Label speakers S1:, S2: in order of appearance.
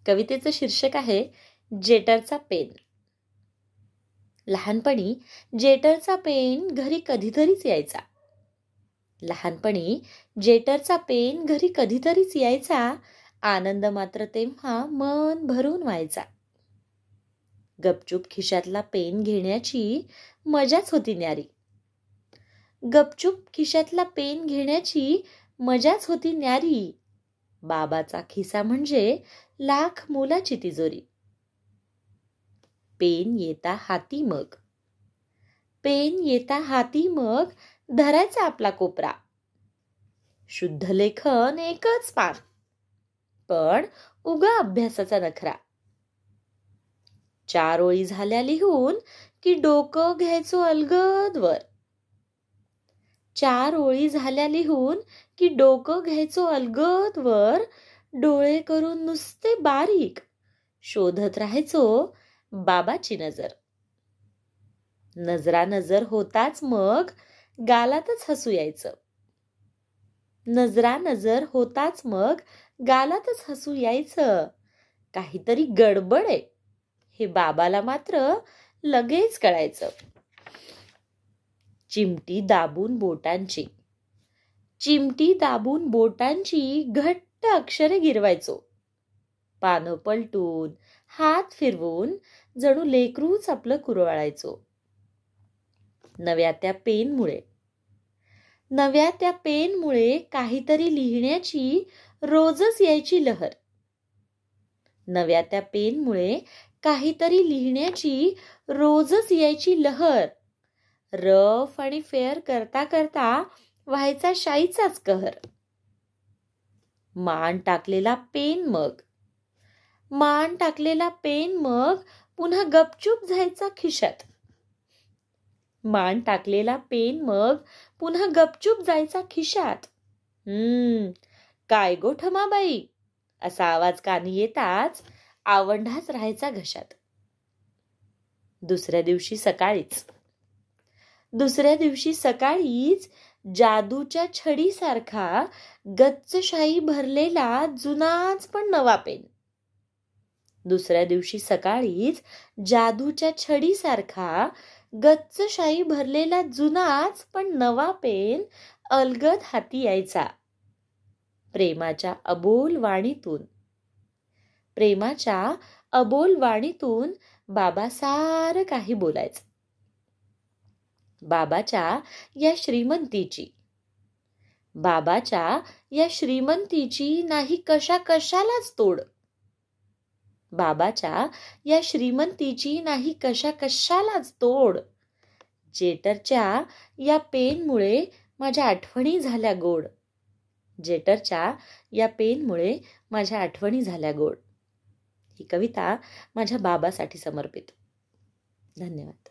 S1: कवितेचं शीर्षक आहे जेटरचा पेन. लहानपणी जेटरचा पेन घरी कधीतरीच यायचा. लहानपणी जेटरचा पेन घरी कधीतरीच यायचा. आनंद मात्र तेव्हा मन भरून व्हायचा. गपचूप खिशातला पेन घेण्याची मजाच होती न्यारी. गपचूप खिशातला पेन घेण्याची मजाच होती न्यारी. बाबाचा खिसा म्हणजे लाख मोलाची तिजोरी. पेन येता हाती मग, पेन येता हाती मग धरायचा आपला कोपरा. शुद्ध लेखन एकच पान, पण उगा अभ्यासाचा नखरा. 4 ओळी झाल्या लिहून की डोकं घ्यायचो अलगद वर. 4 ओळी झाल्या लिहून की डोकं घ्यायचो अलगद वर. डोळे करून नुसते बारीक शोधत राहायचो बाबाची नजर. नजरा नजर होताच मग गालातच हसू यायचं. नजरा नजर होताच मग गालातच हसू यायचं. काहीतरी गडबड आहे हे बाबाला मात्र लगेच कळायचं. चिमटी दाबून बोटांची, चिमटी दाबून बोटांची घट्ट अक्षरे गिरवायचो. पानं पलटून हात फिरवून जणू लेकरूच आपलं कुरवाळायचो. नव्या त्या पेनमुळे, नव्या त्या पेनमुळे काहीतरी लिहिण्याची रोजच यायची लहर. नव्या त्या पेनमुळे काहीतरी लिहिण्याची रोजच यायची लहर. रफ आणि फेअर करता करता व्हायचा शाईचाच कहर. मान टाकलेला पेन मग, मान टाकलेला पेन मग पुन्हा गपचूप जायचा खिशात. मान टाकलेला पेन मग पुन्हा गपचूप जायचा खिशात. काय गो ठमाबाई असा आवाज कानी येताच आवंढाच राहायचा घशात. दुसऱ्या दिवशी सकाळीच, दुसऱ्या दिवशी सकाळीच जादूच्या छडीसारखा गच्च शाई भरलेला जुनाच पण नवा पेन. दुसऱ्या दिवशी सकाळीच जादूच्या छडीसारखा गच्च शाई भरलेला जुनाच पण नवा पेन अलगद हाती यायचा. प्रेमाच्या अबोल वाणीतून, प्रेमाच्या अबोल वाणीतून बाबा सारं काही बोलायचं. बाबाच्या या श्रीमंतीची, बाबाच्या या श्रीमंतीची नाही कशा कशालाच तोड. बाबाच्या या श्रीमंतीची नाही कशा कशालाच तोड. जेटरच्या या पेनमुळे माझ्या आठवणी झाल्या गोड. जेटरच्या या पेनमुळे माझ्या आठवणी झाल्या गोड. ही कविता माझ्या बाबासाठी समर्पित. धन्यवाद.